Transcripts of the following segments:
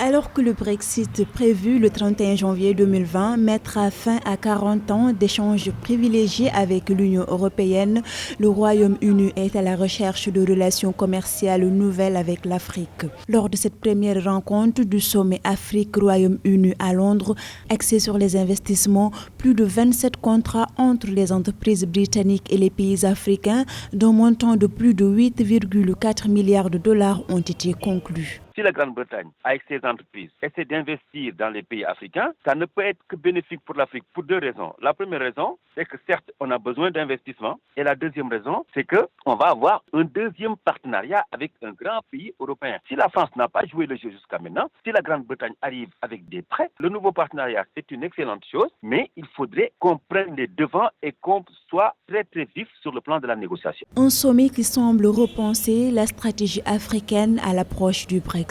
Alors que le Brexit prévu le 31 janvier 2020 mettra fin à 40 ans d'échanges privilégiés avec l'Union européenne, le Royaume-Uni est à la recherche de relations commerciales nouvelles avec l'Afrique. Lors de cette première rencontre du sommet Afrique-Royaume-Uni à Londres, axé sur les investissements, plus de 27 contrats entre les entreprises britanniques et les pays africains d'un montant de plus de 8,4 milliards de dollars ont été conclus. Si la Grande-Bretagne, avec ses entreprises, essaie d'investir dans les pays africains, ça ne peut être que bénéfique pour l'Afrique pour deux raisons. La première raison, c'est que certes, on a besoin d'investissement. Et la deuxième raison, c'est qu'on va avoir un deuxième partenariat avec un grand pays européen. Si la France n'a pas joué le jeu jusqu'à maintenant, si la Grande-Bretagne arrive avec des prêts, le nouveau partenariat, c'est une excellente chose, mais il faudrait qu'on prenne les devants et qu'on soit très très vif sur le plan de la négociation. Un sommet qui semble repenser la stratégie africaine à l'approche du Brexit.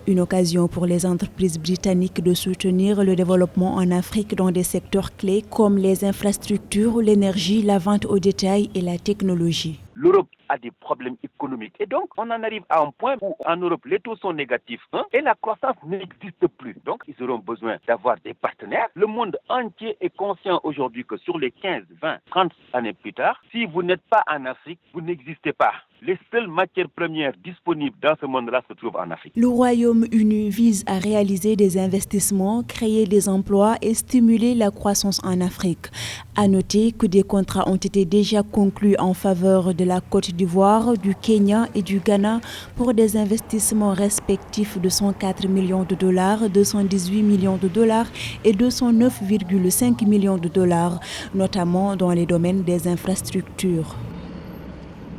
Une occasion pour les entreprises britanniques de soutenir le développement en Afrique dans des secteurs clés comme les infrastructures, l'énergie, la vente au détail et la technologie. L'Europe a des problèmes économiques. Et donc, on en arrive à un point où en Europe, les taux sont négatifs et la croissance n'existe plus. Donc, ils auront besoin d'avoir des partenaires. Le monde entier est conscient aujourd'hui que sur les 15, 20, 30 années plus tard, si vous n'êtes pas en Afrique, vous n'existez pas. Les seules matières premières disponibles dans ce monde-là se trouvent en Afrique. Le Royaume-Uni vise à réaliser des investissements, créer des emplois et stimuler la croissance en Afrique. À noter que des contrats ont été déjà conclus en faveur de la Côte d'Ivoire, du Kenya et du Ghana pour des investissements respectifs de 104 millions de dollars, 218 millions de dollars et 209,5 millions de dollars, notamment dans les domaines des infrastructures.